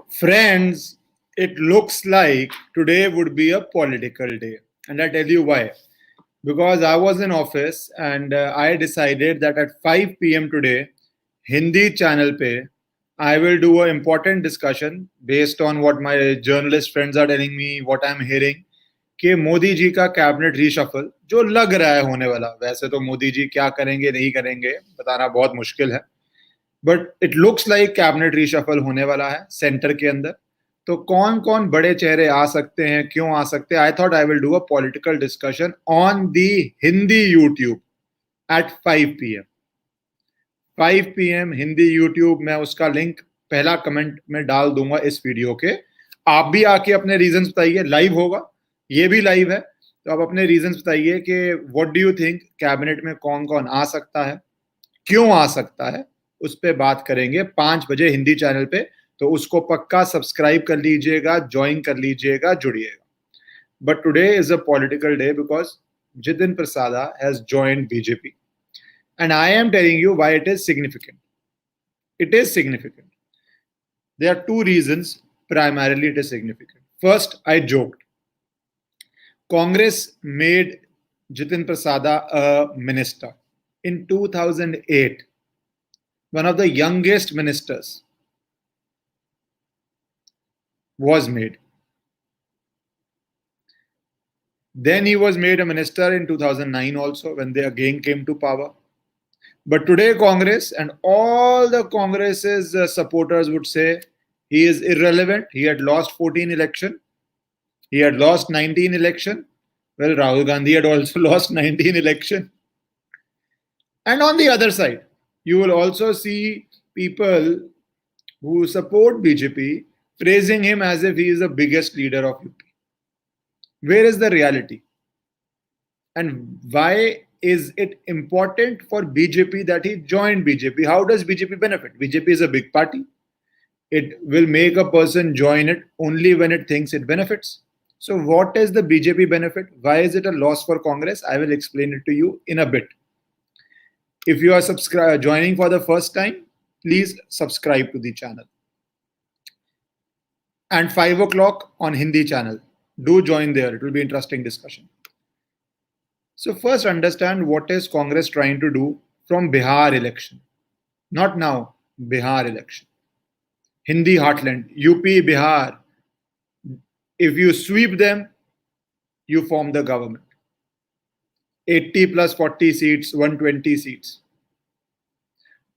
Friends, it looks like today would be a political day. And I tell you why. Because I was in office and I decided that at 5 p.m. today, Hindi channel pe, I will do an important discussion based on what my journalist friends are telling me, what I'm hearing, कि मोदी जी का cabinet reshuffle जो लग रहा है होने वाला. वैसे तो मोदी जी क्या करेंगे नहीं करेंगे बताना बहुत मुश्किल है, but it looks like cabinet reshuffle होने वाला है सेंटर के अंदर. तो कौन कौन बड़े चेहरे आ सकते हैं, क्यों आ सकते हैं? I thought I will do a political discussion on the Hindi YouTube at 5 p.m. 5 p.m. Hindi YouTube. मैं उसका लिंक पहला कमेंट में डाल दूंगा इस वीडियो के. आप भी आके अपने रीजंस बताइए. लाइव होगा, ये भी लाइव है, तो आप अपने रीजंस बताइए कि what do you think cabinet में कौन कौन आ सकता है, क्यों आ सकता है. उस पर बात करेंगे 5 बजे हिंदी चैनल पे. तो उसको पक्का सब्सक्राइब कर लीजिएगा, ज्वाइन कर लीजिएगा, जुड़िएगा. But today is a political day because Jitin Prasada has joined BJP. And I am telling you why it is significant. It is significant. There are two reasons. Primarily, it is significant. First, I joked. Congress made Jitin Prasada a minister in 2008. One of the youngest ministers was made. Then he was made a minister in 2009 also when they again came to power. But today, Congress and all the Congress's supporters would say he is irrelevant. He had lost 14 election. He had lost 19 election. Well, Rahul Gandhi had also lost 19 election. And on the other side, you will also see people who support BJP praising him as if he is the biggest leader of UP. Where is the reality? And why is it important for BJP that he joined BJP? How does BJP benefit? BJP is a big party. It will make a person join it only when it thinks it benefits. So what is the BJP benefit? Why is it a loss for Congress? I will explain it to you in a bit. If you are joining for the first time, please subscribe to the channel. And 5 o'clock on Hindi channel. Do join there. It will be interesting discussion. So first understand what is Congress trying to do from Bihar election. Not now, Bihar election. Hindi heartland, UP, Bihar. If you sweep them, you form the government. 80 plus 40 seats, 120 seats.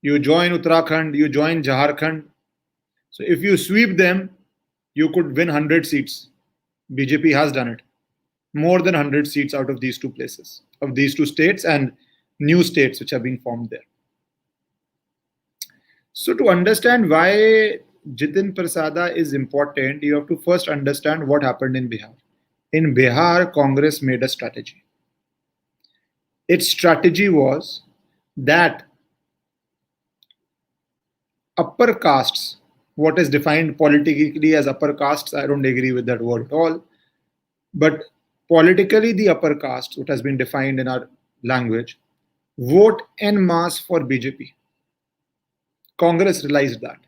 You join Uttarakhand, you join Jharkhand. So if you sweep them, you could win 100 seats. BJP has done it. More than 100 seats out of these two places, of these two states and new states which are being formed there. So to understand why Jitin Prasada is important, you have to first understand what happened in Bihar. In Bihar, Congress made a strategy. Its strategy was that upper castes, what is defined politically as upper castes, I don't agree with that word at all, but politically the upper caste, what has been defined in our language, vote en masse for BJP. Congress realized that.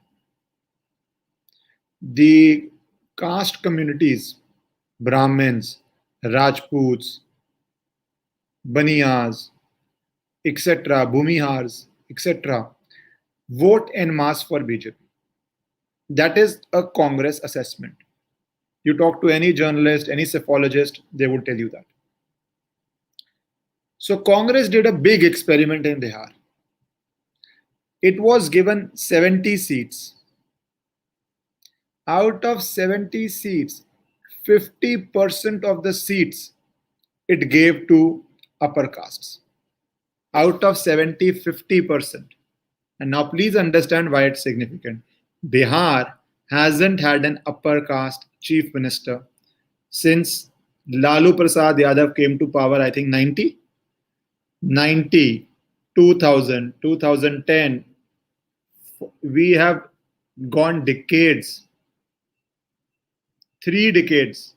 The caste communities, Brahmins, Rajputs, Baniyas, etc., Bhumihars, etc., vote en masse for BJP. That is a Congress assessment. You talk to any journalist, any psephologist, they would tell you that. So Congress did a big experiment in Bihar. It was given 70 seats. Out of 70 seats, 50% of the seats it gave to upper castes. Out of 70, 50%. And now please understand why it's significant. Bihar hasn't had an upper caste chief minister since Lalu Prasad Yadav came to power, I think 90, 2000, 2010. We have gone decades, 3 decades,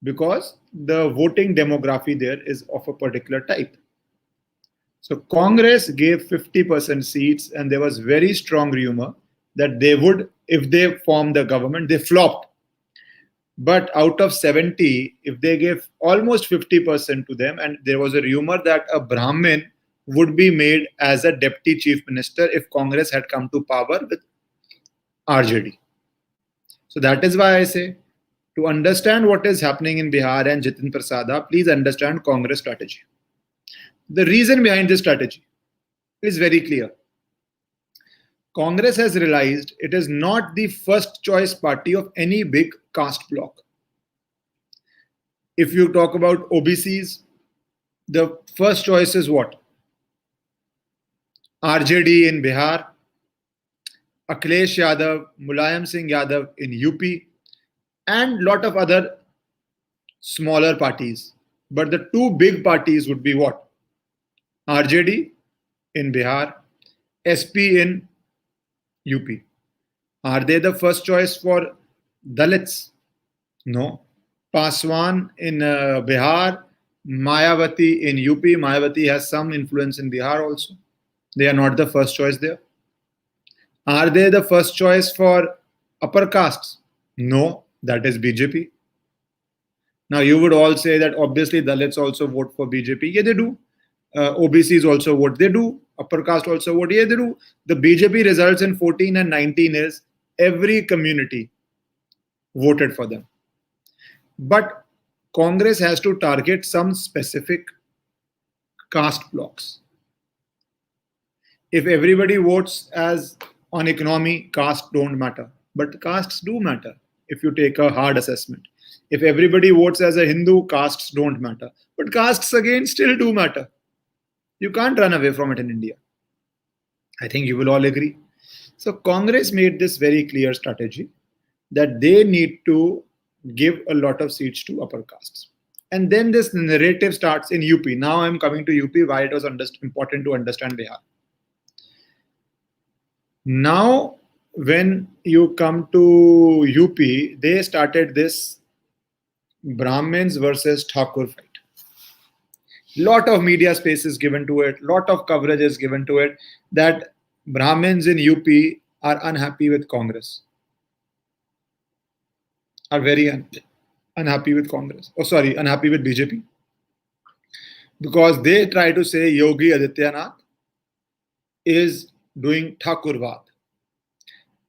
because the voting demography there is of a particular type. So Congress gave 50% seats, and there was very strong rumor that they would, if they form the government, they flopped. But out of 70, if they gave almost 50% to them, and there was a rumor that a Brahmin would be made as a deputy chief minister if Congress had come to power with RJD. So that is why I say, to understand what is happening in Bihar and Jitin Prasada, please understand Congress strategy. The reason behind this strategy is very clear. Congress has realized it is not the first choice party of any big caste bloc. If you talk about OBCs, the first choice is what? RJD in Bihar, Akhilesh Yadav, Mulayam Singh Yadav in UP, and lot of other smaller parties. But the two big parties would be what? RJD in Bihar, SP in UP. Are they the first choice for Dalits? No. Paswan in Bihar, Mayawati in UP. Mayawati has some influence in Bihar also. They are not the first choice there. Are they the first choice for upper castes? No, that is BJP. Now you would all say that obviously Dalits also vote for BJP. Yeah, they do. OBCs also vote. They do. Upper caste also vote. Yeah, they do. The BJP results in 14 and 19 is every community voted for them. But Congress has to target some specific caste blocks. If everybody votes as on economy, caste don't matter. But castes do matter if you take a hard assessment. If everybody votes as a Hindu, castes don't matter. But castes again still do matter. You can't run away from it in India. I think you will all agree. So Congress made this very clear strategy that they need to give a lot of seats to upper castes. And then this narrative starts in UP. Now I'm coming to UP, why it was important to understand Bihar. Now, when you come to UP, they started this Brahmins versus Thakur fight. Lot of media space is given to it, lot of coverage is given to it, that Brahmins in UP are unhappy with Congress. Are very unhappy with Congress. Unhappy with BJP. Because they try to say Yogi Adityanath is doing Thakurvad.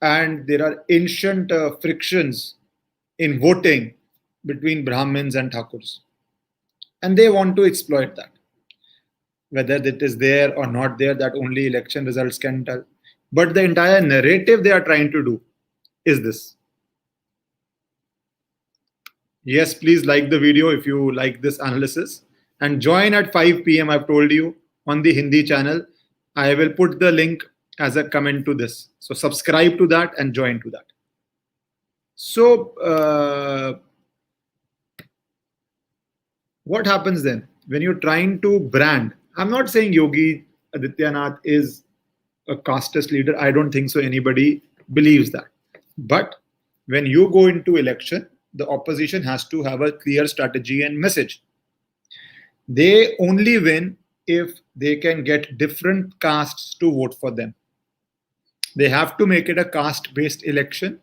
And there are ancient frictions in voting between Brahmins and Thakurs. And they want to exploit that. Whether it is there or not there, that only election results can tell. But the entire narrative they are trying to do is this. Yes, please like the video if you like this analysis. And join at 5 p.m. I've told you on the Hindi channel. I will put the link as a comment to this. So subscribe to that and join to that. So what happens then when you're trying to brand? I'm not saying Yogi Adityanath is a casteist leader. I don't think so. Anybody believes that. But when you go into election, the opposition has to have a clear strategy and message. They only win if they can get different castes to vote for them. They have to make it a caste-based election,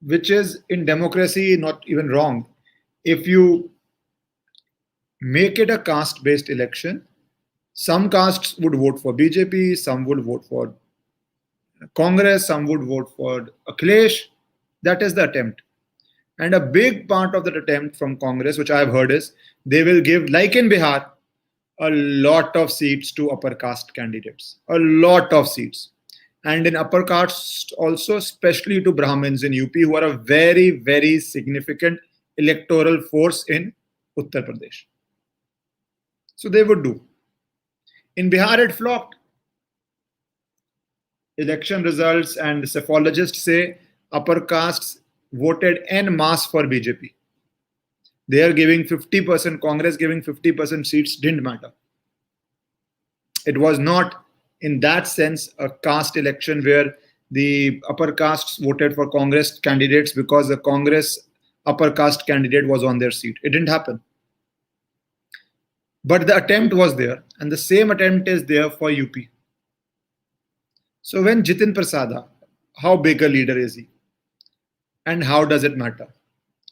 which is in democracy not even wrong. If you make it a caste-based election, some castes would vote for BJP, some would vote for Congress, some would vote for Akhilesh. That is the attempt. And a big part of that attempt from Congress, which I have heard, is they will give, like in Bihar, a lot of seats to upper caste candidates. A lot of seats. And in upper caste also, especially to Brahmins in UP, who are a very, very significant electoral force in Uttar Pradesh. So they would do. In Bihar, it flopped. Election results and psephologists say upper castes voted en masse for BJP. They are giving 50%, Congress giving 50% seats didn't matter. It was not, in that sense, a caste election where the upper castes voted for Congress candidates because the Congress upper caste candidate was on their seat. It didn't happen. But the attempt was there, and the same attempt is there for UP. So when Jitin Prasada, how big a leader is he? And how does it matter?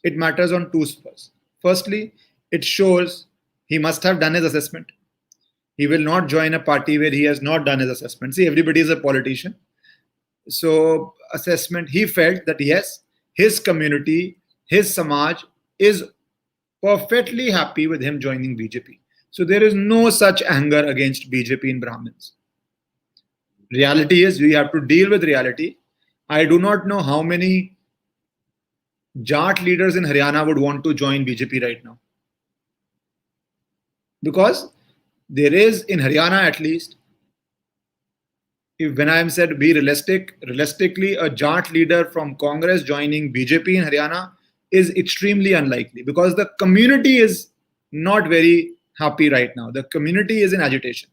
It matters on two spurs. Firstly, it shows he must have done his assessment. He will not join a party where he has not done his assessment. See, everybody is a politician. So, assessment, he felt that yes, his community, his Samaj is perfectly happy with him joining BJP. So, there is no such anger against BJP in Brahmins. Reality is, we have to deal with reality. I do not know how many Jat leaders in Haryana would want to join BJP right now. Because there is, in Haryana at least, if when I am said be realistically, a Jat leader from Congress joining BJP in Haryana is extremely unlikely because the community is not very happy right now. The community is in agitation.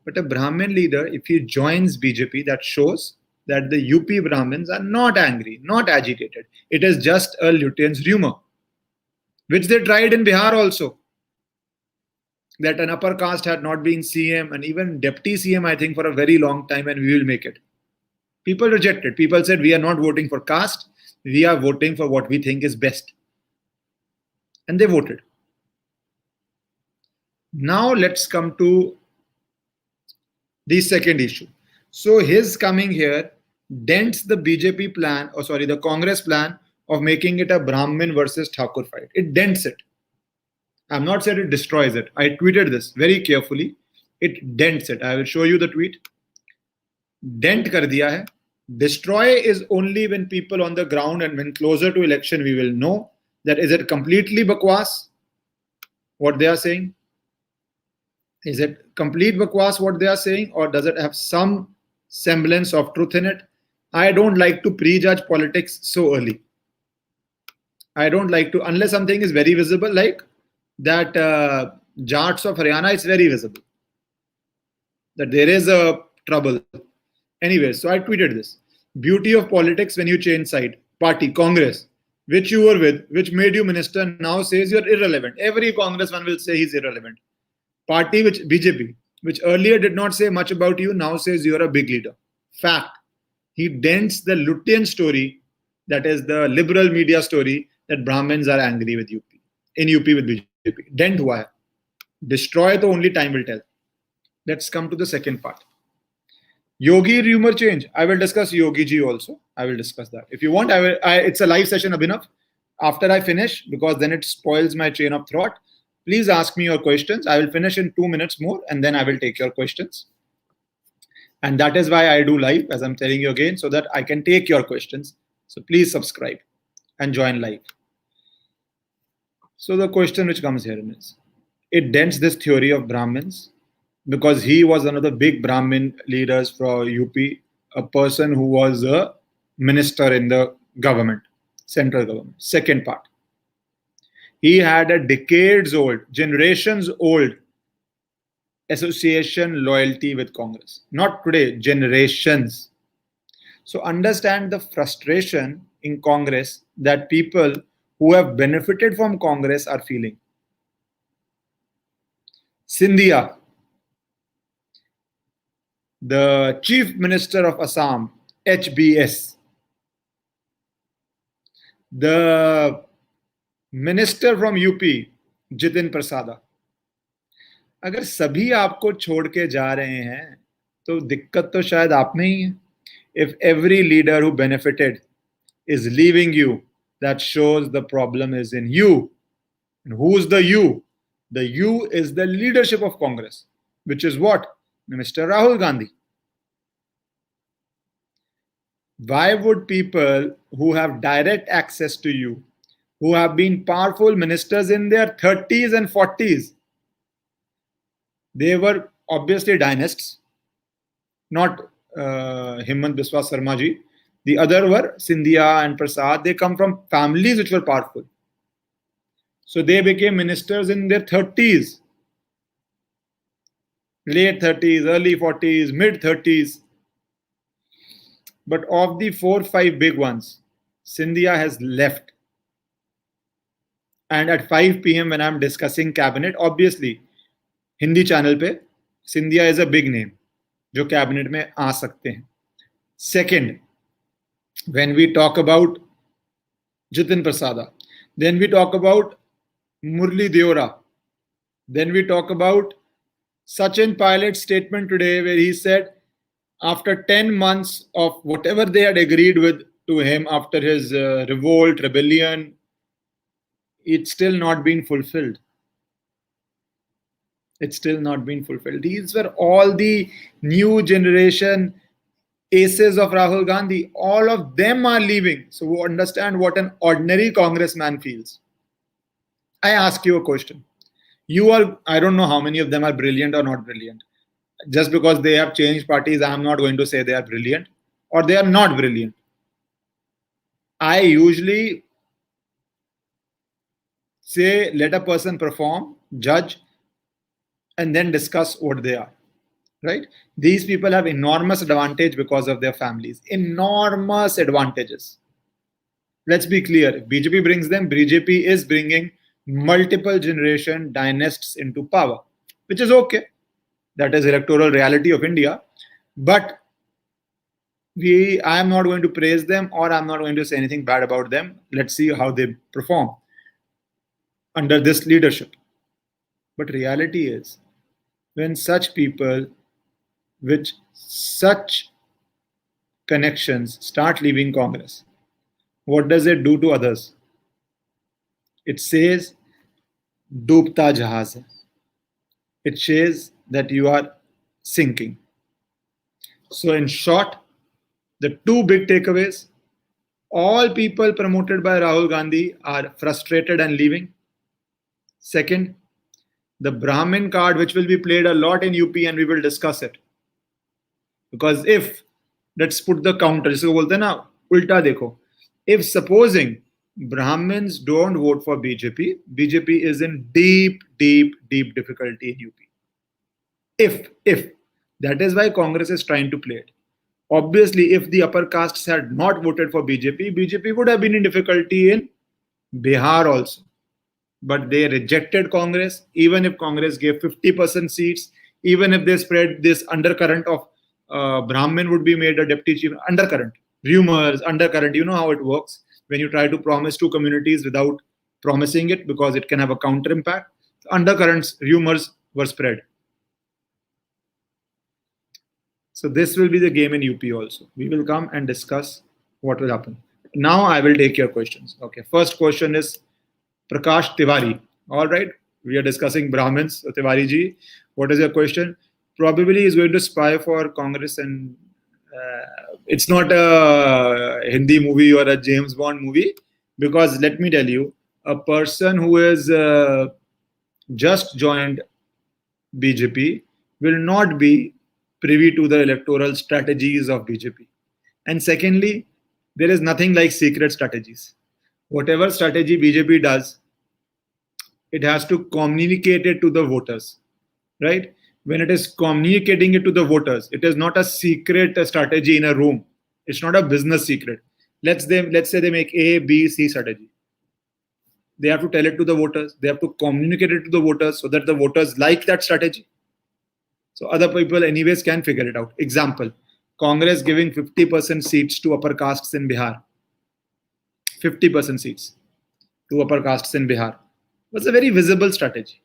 But a Brahmin leader, if he joins BJP, that shows that the UP Brahmins are not angry, not agitated. It is just a Lutyens rumor, which they tried in Bihar also. That an upper caste had not been CM and even deputy CM, I think, for a very long time, and we will make it. People rejected. People said, we are not voting for caste, we are voting for what we think is best. And they voted. Now let's come to the second issue. So his coming here dents the BJP plan, or sorry, the Congress plan of making it a Brahmin versus Thakur fight. It dents it. I'm not saying it destroys it. I tweeted this very carefully. It dents it. I will show you the tweet. Dent kar diya hai. Destroy is only when people on the ground, and when closer to election we will know that is it completely bakwas what they are saying. Is it complete bakwas what they are saying, or does it have some semblance of truth in it? I don't like to prejudge politics so early. I don't like to, unless something is very visible, like that Jats of Haryana, it's very visible that there is a trouble. Anyway, so I tweeted this. Beauty of politics when you change side. Party, Congress, which you were with, which made you minister, now says you're irrelevant. Every congressman will say he's irrelevant. Party, which BJP, which earlier did not say much about you, now says you're a big leader. Fact. He dents the Lutyan story, that is the liberal media story, that Brahmins are angry with UP, in UP with BJP. Dent hua hai. Destroy to only time will tell. Let's come to the second part. Yogi rumor change. I will discuss Yogi ji also. I will discuss that. If you want, it's a live session, Abhinav. After I finish, because then it spoils my chain of thought, please ask me your questions. I will finish in 2 minutes more and then I will take your questions. And that is why I do live, as I'm telling you again, so that I can take your questions. So please subscribe and join live. So the question which comes here is, it dents this theory of Brahmins because he was one of the big Brahmin leaders for UP, a person who was a minister in the government, central government. Second part, he had a decades old, generations old association loyalty with Congress. Not today, generations. So understand the frustration in Congress that people who have benefited from Congress are feeling. Scindia, the Chief Minister of Assam, HBS, the Minister from UP, Jitin Prasada. अगर सभी आपको छोड़ के जा रहे हैं तो दिक्कत तो शायद आप में ही है. If every leader who benefited is leaving you, that shows the problem is in you. And who's the you? The you is the leadership of Congress, which is what? Mr. Rahul Gandhi. Why would people who have direct access to you, who have been powerful ministers in their 30s and 40s, they were obviously dynasts, not Himant Biswa Sarma ji. The other were Scindia and Prasad. They come from families which were powerful. So they became ministers in their 30s, late 30s, early 40s, mid 30s. But of the 4 or 5 big ones, Scindia has left. And at 5 p.m. when I'm discussing cabinet, obviously, Hindi channel pe, Scindia is a big name. जो cabinet में आ सकते हैं. Second, when we talk about Jitin Prasada, then we talk about Murli Deora, then we talk about Sachin Pilot's statement today where he said after 10 months of whatever they had agreed with to him after his revolt, rebellion, it's still not been fulfilled. It's still not been fulfilled. These were all the new generation aces of Rahul Gandhi. All of them are leaving. So we understand what an ordinary congressman feels. I ask you a question. I don't know how many of them are brilliant or not brilliant. Just because they have changed parties, I'm not going to say they are brilliant or they are not brilliant. I usually say, let a person perform, judge, and then discuss what they are. Right? These people have enormous advantage because of their families. Enormous advantages. Let's be clear. If BJP brings them, BJP is bringing multiple generation dynasts into power, which is okay. That is electoral reality of India. But I am not going to praise them or I'm not going to say anything bad about them. Let's see how they perform under this leadership. But reality is, when such people with such connections start leaving Congress, what does it do to others? It says, "Doobta jahaz hai." It says that you are sinking. So in short, the two big takeaways: all people promoted by Rahul Gandhi are frustrated and leaving. Second, the Brahmin card, which will be played a lot in UP, and we will discuss it. Because if, let's put the counter, जिसको बोलते हैं ना उल्टा देखो, if supposing Brahmins don't vote for BJP, BJP is in deep difficulty in UP. If that is why Congress is trying to play it. Obviously, if the upper castes had not voted for BJP, BJP would have been in difficulty in Bihar also. But they rejected Congress, even if Congress gave 50% seats, even if they spread this undercurrent of Brahmin would be made a deputy chief, undercurrent, rumors, undercurrent, you know how it works when you try to promise two communities without promising it because it can have a counter impact. Undercurrents, rumors were spread. So this will be the game in UP also. We will come and discuss what will happen. Now I will take your questions. Okay, first question is Prakash Tiwari. All right, we are discussing Brahmins. So Tiwari ji, what is your question? Probably is going to spy for Congress, and it's not a Hindi movie or a James Bond movie, because let me tell you, a person who is just joined BJP will not be privy to the electoral strategies of BJP. And secondly, there is nothing like secret strategies. Whatever strategy BJP does, it has to communicate it to the voters, right? When it is communicating it to the voters, it is not a secret strategy in a room. It's not a business secret. Let's say they make A, B, C strategy. They have to tell it to the voters. They have to communicate it to the voters so that the voters like that strategy. So other people anyways can figure it out. Example, Congress giving 50% seats to upper castes in Bihar. 50% seats to upper castes in Bihar was a very visible strategy.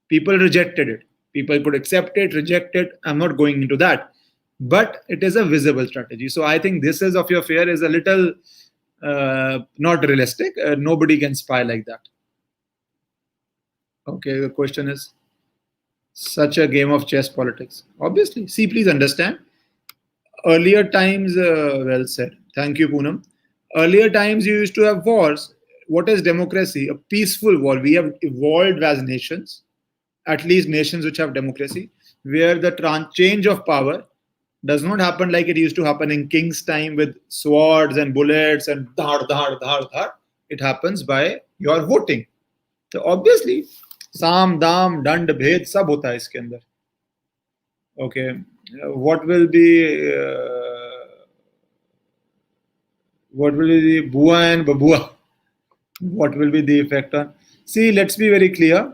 People rejected it. People could accept it, reject it. I'm not going into that. But it is a visible strategy. So I think this is of your fear is a little not realistic. Nobody can spy like that. Okay, the question is, such a game of chess politics. Obviously. See, please understand. Earlier times, well said. Thank you, Poonam. Earlier times, you used to have wars. What is democracy? A peaceful war. We have evolved as nations, at least nations which have democracy, where the change of power does not happen like it used to happen in King's time with swords and bullets and dhar, dhar, dhar, dhar. It happens by your voting. So obviously, साम दाम दंड भेद सब होता है इसके अंदर. Okay, what will be the bua and babua? What will be the effect on? See, let's be very clear.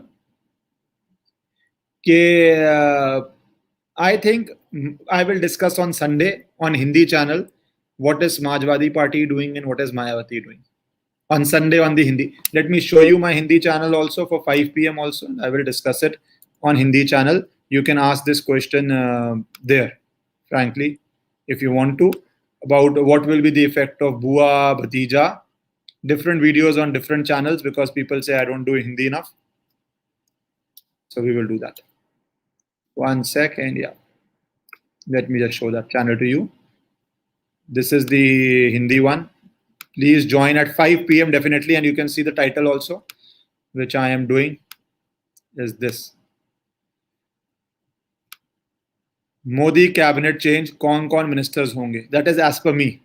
I think I will discuss on Sunday on Hindi channel what is Samajwadi Party doing and what is Mayawati doing. On Sunday on the Hindi. Let me show you my Hindi channel also for 5 p.m. also. I will discuss it on Hindi channel. You can ask this question there, frankly, if you want to, about what will be the effect of Bua, Bhatija. Different videos on different channels because people say I don't do Hindi enough. So we will do that. 1 second, yeah. Let me just show that channel to you. This is the Hindi one. Please join at 5 p.m. definitely, and you can see the title also, which I am doing, is this. Modi cabinet change, kaun ministers honge. That is as per me.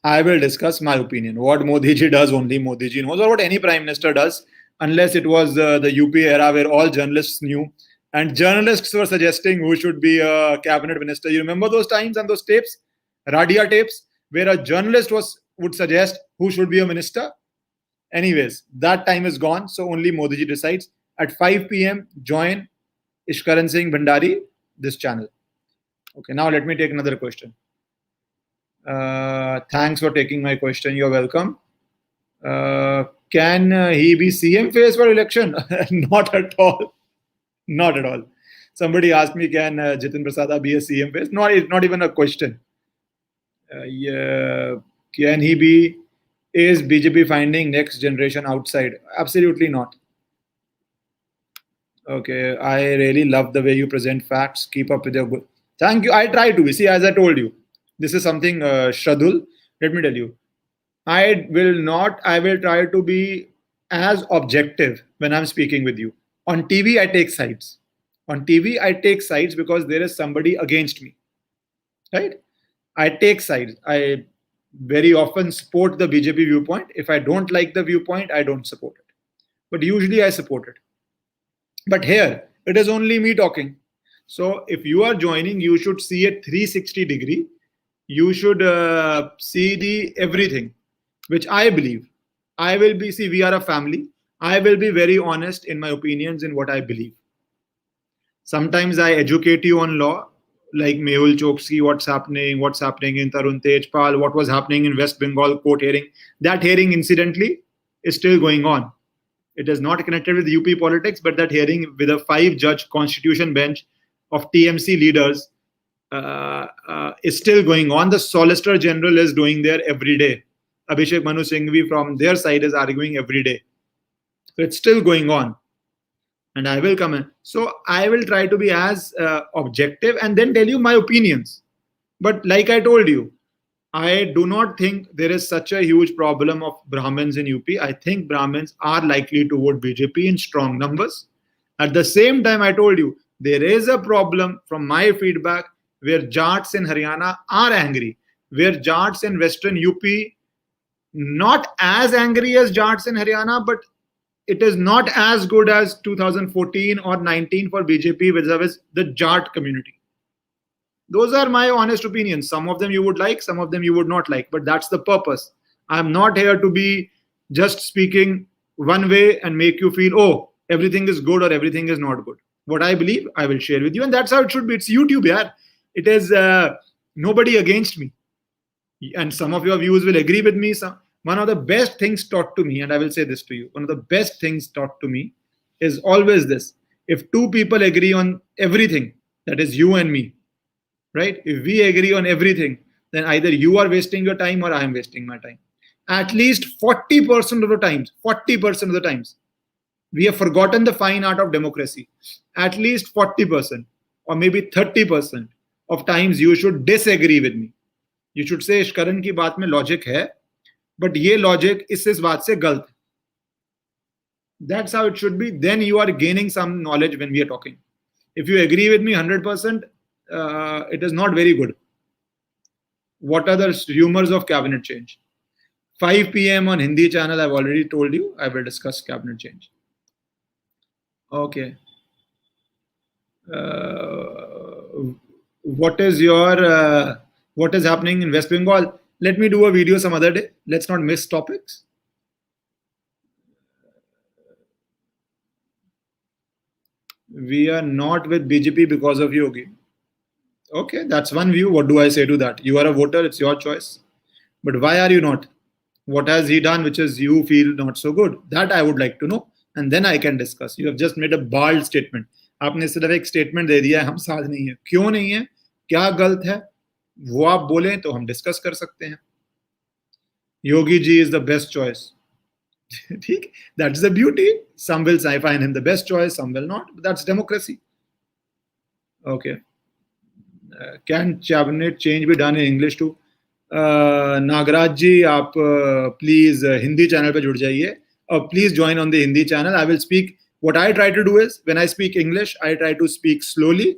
I will discuss my opinion. What Modi ji does, only Modi ji knows, or what any prime minister does, unless it was the UP era where all journalists knew. And journalists were suggesting who should be a cabinet minister. You remember those times and those tapes, Radia tapes, where a journalist would suggest who should be a minister? Anyways, that time is gone. So only Modi ji decides. At 5 p.m., join Ishkaran Singh Bhandari, this channel. Okay, now let me take another question. Thanks for taking my question. You're welcome. Can he be CM face for election? Not at all. Not at all. Somebody asked me, can Jitin Prasada be a CM face? No, it's not even a question. Yeah. Can he be? Is BJP finding next generation outside? Absolutely not. Okay, I really love the way you present facts. Keep up with your good. Thank you. I try to be. See, as I told you, this is something Shradul. Let me tell you. I will try to be as objective when I'm speaking with you. On TV, I take sides. On TV, I take sides because there is somebody against me. Right? I take sides. I very often support the BJP viewpoint. If I don't like the viewpoint, I don't support it. But usually I support it. But here, it is only me talking. So if you are joining, you should see a 360-degree. You should see the everything, which I believe. I will be, see, we are a family. I will be very honest in my opinions in what I believe. Sometimes I educate you on law, like Mehul Choksi, what's happening in Tarun Tejpal, what was happening in West Bengal court hearing. That hearing, incidentally, is still going on. It is not connected with UP politics, but that hearing with a 5-judge constitution bench of TMC leaders is still going on. The Solicitor General is doing there every day. Abhishek Manu Singhvi from their side is arguing every day. So it's still going on. And I will come in. So I will try to be as objective and then tell you my opinions. But like I told you, I do not think there is such a huge problem of Brahmins in UP. I think Brahmins are likely to vote BJP in strong numbers. At the same time, I told you, there is a problem from my feedback where Jats in Haryana are angry, where Jats in Western UP not as angry as Jats in Haryana, but it is not as good as 2014 or 19 for BJP vis-a-vis the Jat community. Those are my honest opinions. Some of them you would like, some of them you would not like, but that's the purpose. I'm not here to be just speaking one way and make you feel, oh, everything is good or everything is not good. What I believe, I will share with you, and that's how it should be. It's YouTube, yeah. It is nobody against me. And some of your views will agree with me. One of the best things taught to me, and I will say this to you, one of the best things taught to me is always this. If two people agree on everything, that is you and me, right? If we agree on everything, then either you are wasting your time or I am wasting my time. At least 40% of the times, we have forgotten the fine art of democracy. At least 40% or maybe 30% of times you should disagree with me. You should say, Ishkaran ki baat mein logic hai, but ye logic is baat se galt. That's how it should be. Then you are gaining some knowledge when we are talking. If you agree with me 100%, it is not very good. What are the rumors of cabinet change? 5 p.m. on Hindi channel, I've already told you, I will discuss cabinet change. Okay. What is happening in West Bengal? Let me do a video some other day. Let's not miss topics. We are not with BJP because of Yogi. Okay, that's one view. What do I say to that? You are a voter, it's your choice. But why are you not? What has he done which is you feel not so good? That I would like to know. And then I can discuss. You have just made a bold statement. आपने सिर्फ एक statement दे दिया है हम साथ नहीं है. क्यों नहीं है? क्या गलत है? वो आप बोलें तो हम डिस्कस कर सकते हैं. Yogi ji is the best choice. ठीक, that's the beauty. Some will find him the best choice, some will not. But that's democracy. Okay. Can cabinet change be done in English too? Nagraj जी आप प्लीज हिंदी चैनल पे जुड़ जाइए और please join on the Hindi channel. I will speak what I try to do is when I speak English I try to speak slowly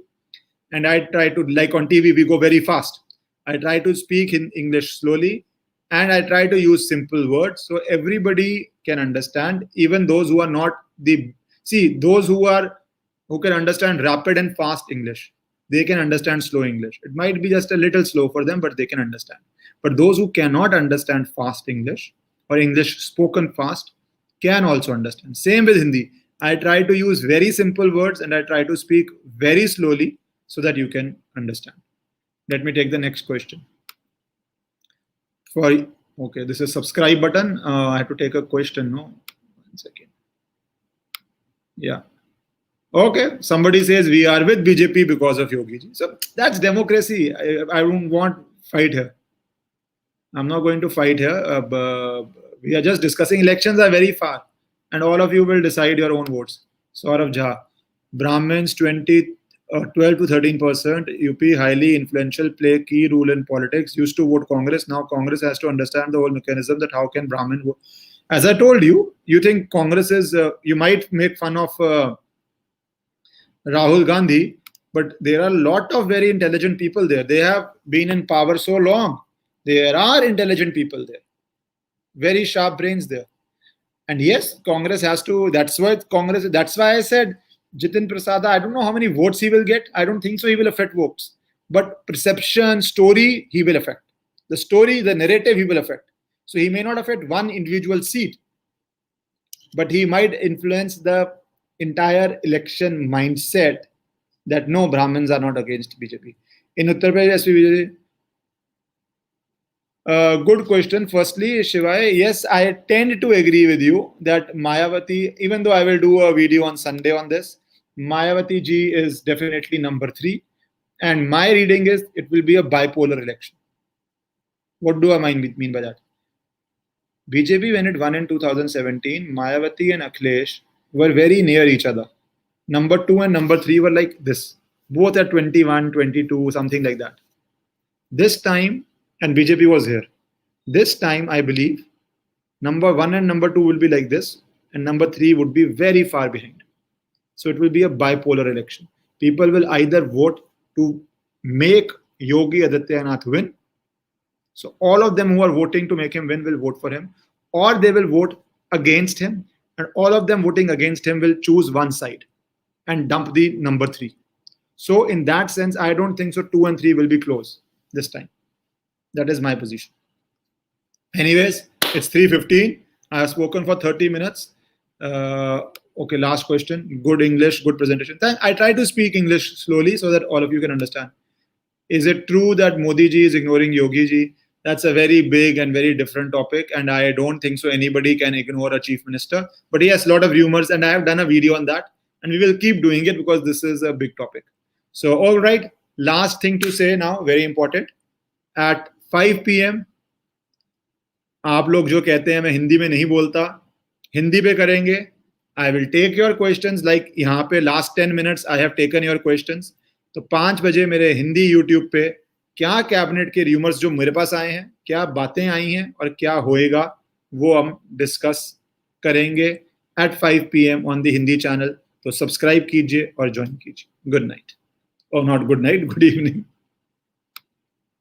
and I try to, like on TV we go very fast, I try to speak in English slowly and I try to use simple words so everybody can understand, even those who are not those who can understand rapid and fast English, they can understand slow English. It might be just a little slow for them, but they can understand. But those who cannot understand fast English or English spoken fast can also understand. Same with Hindi. I try to use very simple words and I try to speak very slowly so that you can understand. Let me take the next question. Okay, this is subscribe button. I have to take a question. No, 1 second. Yeah. Okay, somebody says we are with BJP because of Yogi ji. So that's democracy. I don't want fight here. I'm not going to fight here. We are just discussing. Elections are very far, and all of you will decide your own votes. Saurav Jha, Brahmins 12 to 13%. UP highly influential, play key role in politics. Used to vote Congress. Now Congress has to understand the whole mechanism that how can Brahmin vote. As I told you, you think Congress is. You might make fun of Rahul Gandhi, but there are a lot of very intelligent people there. They have been in power so long. There are intelligent people there, very sharp brains there. And yes, Congress has to. That's why I said Jitin Prasada. I don't know how many votes he will get. I don't think so. He will affect votes, but perception, story, he will affect. The story, the narrative, he will affect. So he may not affect one individual seat, but he might influence the entire election mindset that no, Brahmins are not against BJP. In Uttar Pradesh, good question. Firstly, Shivai, yes, I tend to agree with you that Mayawati, even though I will do a video on Sunday on this, Mayawati ji is definitely number 3. And my reading is it will be a bipolar election. What do I mean by that? BJP, when it won in 2017, Mayawati and Akhilesh were very near each other. Number 2 and number 3 were like this. Both at 21, 22, something like that. This time, and BJP was here. This time, I believe, number 1 and number 2 will be like this, and number 3 would be very far behind. So it will be a bipolar election. People will either vote to make Yogi Adityanath win. So all of them who are voting to make him win will vote for him, or they will vote against him, and all of them voting against him will choose one side and dump the number 3. So in that sense, I don't think so 2 and 3 will be close this time. That is my position. Anyways, it's 3:15. I have spoken for 30 minutes. Okay, last question. Good English, good presentation. I try to speak English slowly so that all of you can understand. Is it true that Modi ji is ignoring Yogi ji? That's a very big and very different topic, and I don't think so anybody can ignore a chief minister. But yes, a lot of rumors, and I have done a video on that, and we will keep doing it because this is a big topic. So, all right, last thing to say now, very important. At 5 PM, आप लोग जो कहते हैं मैं हिंदी में नहीं बोलता, हिंदी पे करेंगे. I will take your questions, like यहाँ पे last 10 minutes I have taken your questions. तो 5 बजे मेरे हिंदी YouTube पे क्या कैबिनेट के रूमर्स जो मेरे पास आए हैं, क्या बातें आई हैं और क्या होएगा, वो हम डिस्कस करेंगे at 5 PM on the Hindi channel. तो सब्सक्राइब कीजिए और ज्वाइन कीजिए. गुड नाइट, और not good night, good evening.